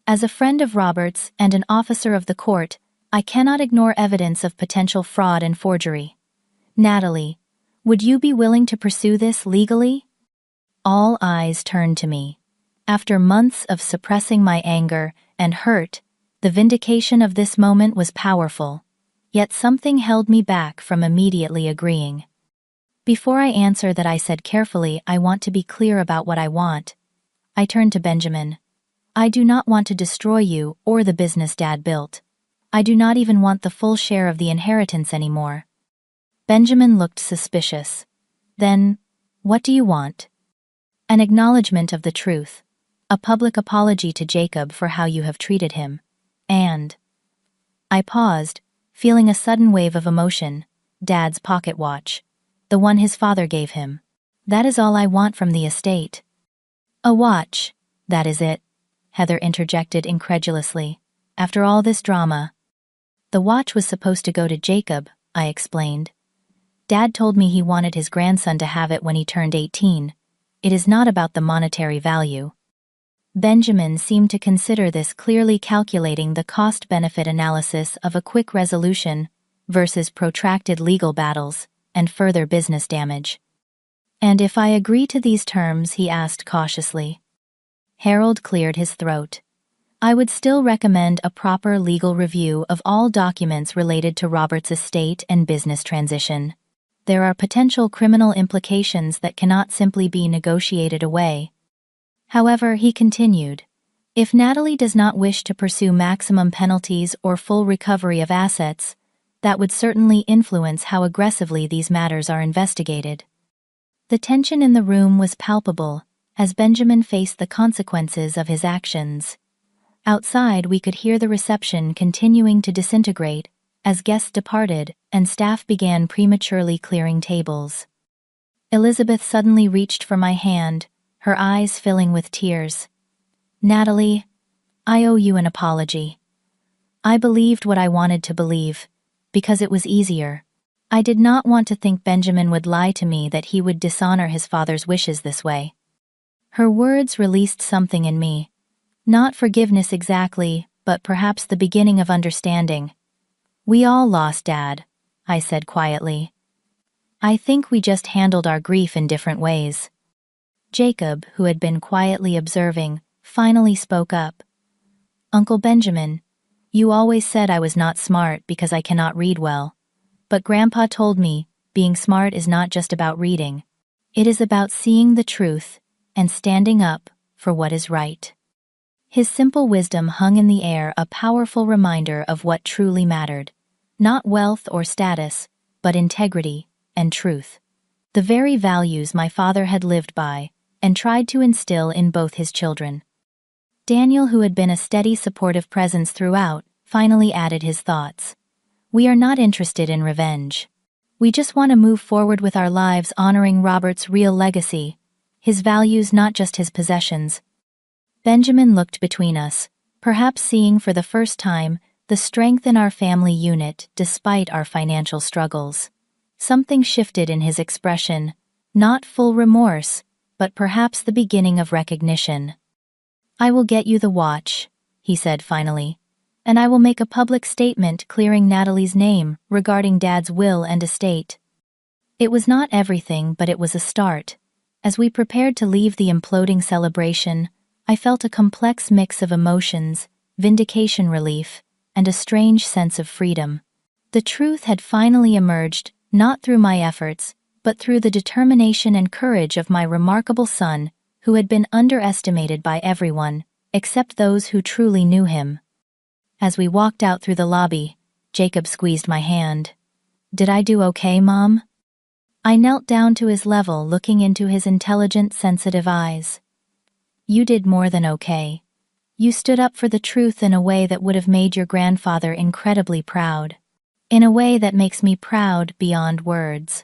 As a friend of Robert's and an officer of the court, I cannot ignore evidence of potential fraud and forgery. Natalie, would you be willing to pursue this legally? All eyes turned to me. After months of suppressing my anger and hurt, the vindication of this moment was powerful. Yet something held me back from immediately agreeing. Before I answer that, I said carefully, I want to be clear about what I want. I turned to Benjamin. I do not want to destroy you or the business Dad built. I do not even want the full share of the inheritance anymore. Benjamin looked suspicious. Then, what do you want? An acknowledgement of the truth. A public apology to Jacob for how you have treated him. And... I paused, feeling a sudden wave of emotion. Dad's pocket watch. The one his father gave him. That is all I want from the estate. A watch, that is it, Heather interjected incredulously. After all this drama. The watch was supposed to go to Jacob, I explained. Dad told me he wanted his grandson to have it when he turned 18. It is not about the monetary value. Benjamin seemed to consider this, clearly calculating the cost-benefit analysis of a quick resolution versus protracted legal battles and further business damage. And if I agree to these terms, he asked cautiously. Harold cleared his throat. I would still recommend a proper legal review of all documents related to Robert's estate and business transition. There are potential criminal implications that cannot simply be negotiated away. However, he continued, if Natalie does not wish to pursue maximum penalties or full recovery of assets, that would certainly influence how aggressively these matters are investigated. The tension in the room was palpable as Benjamin faced the consequences of his actions. Outside, we could hear the reception continuing to disintegrate as guests departed and staff began prematurely clearing tables. Elizabeth suddenly reached for my hand, her eyes filling with tears. Natalie, I owe you an apology. I believed what I wanted to believe, because it was easier. I did not want to think Benjamin would lie to me, that he would dishonor his father's wishes this way. Her words released something in me. Not forgiveness exactly, but perhaps the beginning of understanding. We all lost Dad, I said quietly. I think we just handled our grief in different ways. Jacob, who had been quietly observing, finally spoke up. Uncle Benjamin, you always said I was not smart because I cannot read well. But Grandpa told me, being smart is not just about reading. It is about seeing the truth and standing up for what is right. His simple wisdom hung in the air, a powerful reminder of what truly mattered. Not wealth or status, but integrity and truth. The very values my father had lived by and tried to instill in both his children. Daniel, who had been a steady, supportive presence throughout, finally added his thoughts. We are not interested in revenge. We just want to move forward with our lives, honoring Robert's real legacy, his values, not just his possessions. Benjamin looked between us, perhaps seeing for the first time the strength in our family unit despite our financial struggles. Something shifted in his expression, not full remorse, but perhaps the beginning of recognition. I will get you the watch, he said finally, and I will make a public statement clearing Natalie's name regarding Dad's will and estate. It was not everything, but it was a start. As we prepared to leave the imploding celebration, I felt a complex mix of emotions, vindication, relief, and a strange sense of freedom. The truth had finally emerged, not through my efforts, but through the determination and courage of my remarkable son, who had been underestimated by everyone, except those who truly knew him. As we walked out through the lobby, Jacob squeezed my hand. Did I do okay, Mom? I knelt down to his level, looking into his intelligent, sensitive eyes. You did more than okay. You stood up for the truth in a way that would have made your grandfather incredibly proud. In a way that makes me proud beyond words.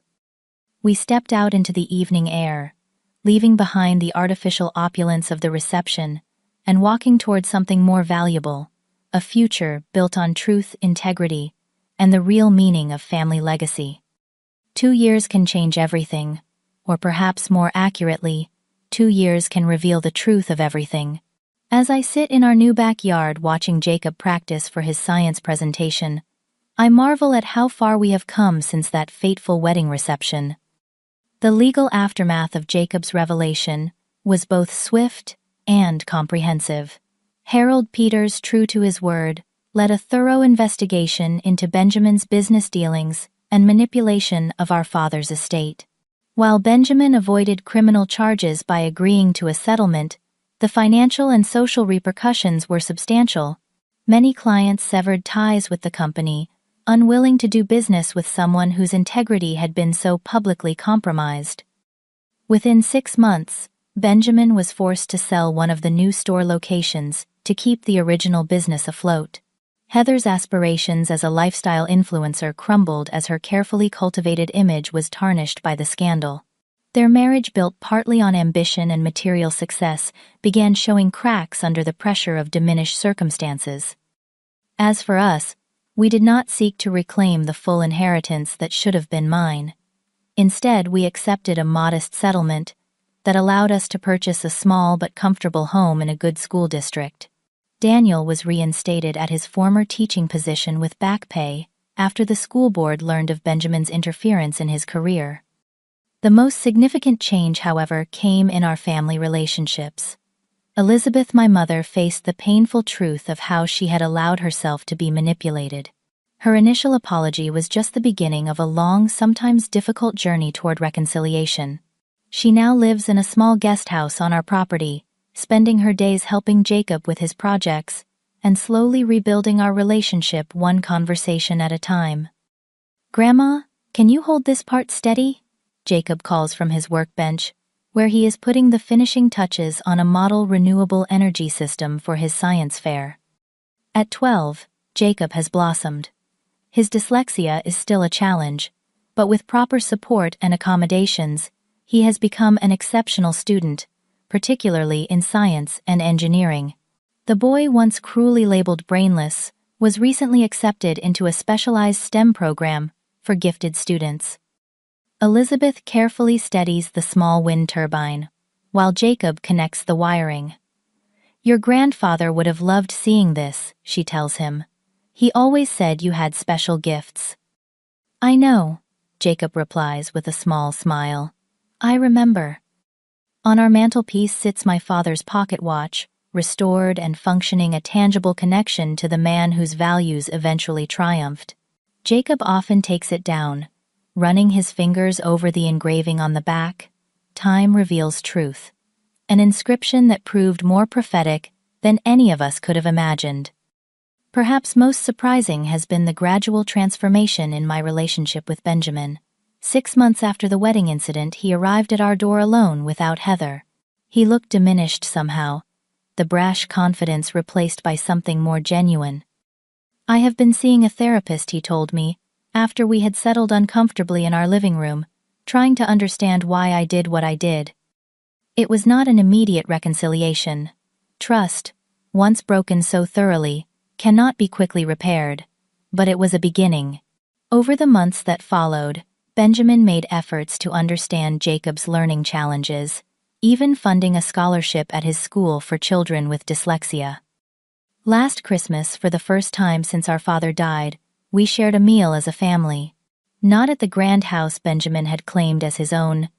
We stepped out into the evening air, leaving behind the artificial opulence of the reception and walking toward something more valuable, a future built on truth, integrity, and the real meaning of family legacy. 2 years can change everything, or perhaps more accurately, 2 years can reveal the truth of everything. As I sit in our new backyard watching Jacob practice for his science presentation, I marvel at how far we have come since that fateful wedding reception. The legal aftermath of Jacob's revelation was both swift and comprehensive. Harold Peters, true to his word, led a thorough investigation into Benjamin's business dealings and manipulation of our father's estate. While Benjamin avoided criminal charges by agreeing to a settlement, the financial and social repercussions were substantial. Many clients severed ties with the company, unwilling to do business with someone whose integrity had been so publicly compromised. Within 6 months, Benjamin was forced to sell one of the new store locations to keep the original business afloat. Heather's aspirations as a lifestyle influencer crumbled as her carefully cultivated image was tarnished by the scandal. Their marriage, built partly on ambition and material success, began showing cracks under the pressure of diminished circumstances. As for us, we did not seek to reclaim the full inheritance that should have been mine. Instead, we accepted a modest settlement that allowed us to purchase a small but comfortable home in a good school district. Daniel was reinstated at his former teaching position with back pay after the school board learned of Benjamin's interference in his career. The most significant change, however, came in our family relationships. Elizabeth, my mother, faced the painful truth of how she had allowed herself to be manipulated. Her initial apology was just the beginning of a long, sometimes difficult journey toward reconciliation. She now lives in a small guest house on our property, spending her days helping Jacob with his projects and slowly rebuilding our relationship one conversation at a time. Grandma, can you hold this part steady? Jacob calls from his workbench, where he is putting the finishing touches on a model renewable energy system for his science fair. At 12, Jacob has blossomed. His dyslexia is still a challenge, but with proper support and accommodations, he has become an exceptional student, particularly in science and engineering. The boy, once cruelly labeled brainless, was recently accepted into a specialized STEM program for gifted students. Elizabeth carefully steadies the small wind turbine, while Jacob connects the wiring. Your grandfather would have loved seeing this, she tells him. He always said you had special gifts. I know, Jacob replies with a small smile. I remember. On our mantelpiece sits my father's pocket watch, restored and functioning a tangible connection to the man whose values eventually triumphed. Jacob often takes it down, running his fingers over the engraving on the back. Time reveals truth. An inscription that proved more prophetic than any of us could have imagined. Perhaps most surprising has been the gradual transformation in my relationship with Benjamin. 6 months after the wedding incident, he arrived at our door alone without Heather. He looked diminished somehow, the brash confidence replaced by something more genuine. "I have been seeing a therapist," he told me, after we had settled uncomfortably in our living room, trying to understand why I did what I did. It was not an immediate reconciliation. Trust, once broken so thoroughly, cannot be quickly repaired, but it was a beginning. Over the months that followed, Benjamin made efforts to understand Jacob's learning challenges, even funding a scholarship at his school for children with dyslexia. Last Christmas, for the first time since our father died, we shared a meal as a family. Not at the grand house Benjamin had claimed as his own,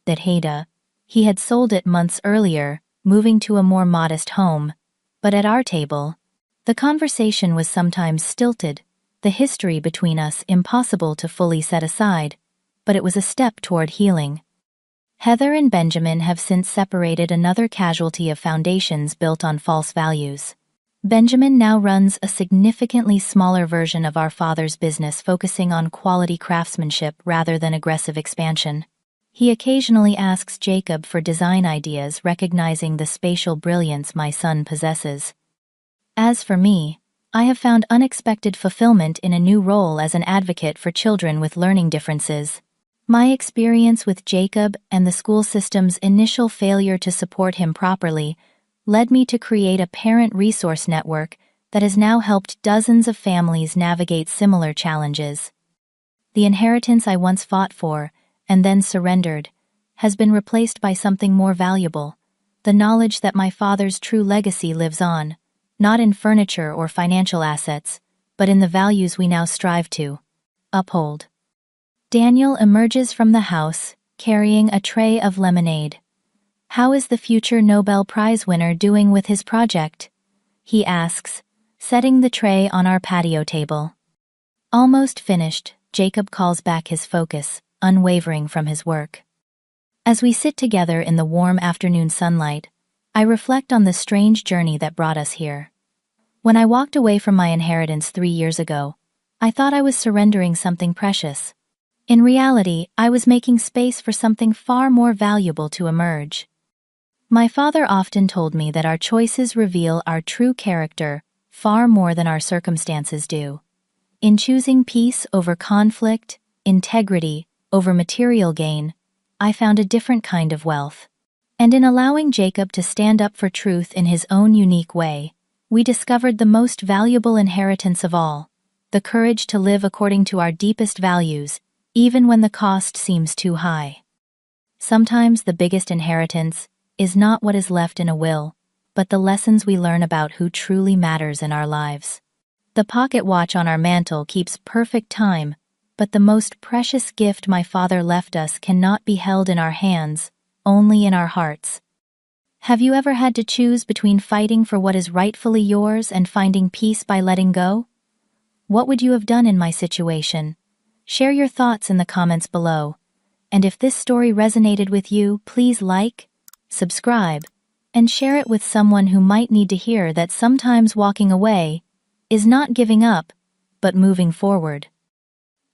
that he had sold it months earlier, moving to a more modest home, but at our table. The conversation was sometimes stilted, the history between us impossible to fully set aside, but it was a step toward healing. Heather and Benjamin have since separated, another casualty of foundations built on false values. Benjamin now runs a significantly smaller version of our father's business, focusing on quality craftsmanship rather than aggressive expansion. He occasionally asks Jacob for design ideas, recognizing the spatial brilliance my son possesses. As for me, I have found unexpected fulfillment in a new role as an advocate for children with learning differences. My experience with Jacob and the school system's initial failure to support him properly led me to create a parent resource network that has now helped dozens of families navigate similar challenges. The inheritance I once fought for, and then surrendered, has been replaced by something more valuable: the knowledge that my father's true legacy lives on, not in furniture or financial assets, but in the values we now strive to uphold. Daniel emerges from the house, carrying a tray of lemonade. "How is the future Nobel Prize winner doing with his project?" he asks, setting the tray on our patio table. "Almost finished," Jacob calls back, his focus unwavering from his work. As we sit together in the warm afternoon sunlight, I reflect on the strange journey that brought us here. When I walked away from my inheritance 3 years ago, I thought I was surrendering something precious. In reality, I was making space for something far more valuable to emerge. My father often told me that our choices reveal our true character far more than our circumstances do. In choosing peace over conflict, integrity over material gain, I found a different kind of wealth. And in allowing Jacob to stand up for truth in his own unique way, we discovered the most valuable inheritance of all: the courage to live according to our deepest values, even when the cost seems too high. Sometimes the biggest inheritance is not what is left in a will, but the lessons we learn about who truly matters in our lives. The pocket watch on our mantle keeps perfect time, but the most precious gift my father left us cannot be held in our hands, only in our hearts. Have you ever had to choose between fighting for what is rightfully yours and finding peace by letting go? What would you have done in my situation? Share your thoughts in the comments below. And if this story resonated with you, please like, subscribe, and share it with someone who might need to hear that sometimes walking away is not giving up, but moving forward.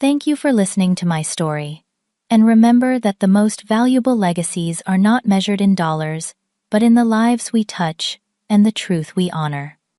Thank you for listening to my story. And remember that the most valuable legacies are not measured in dollars, but in the lives we touch and the truth we honor.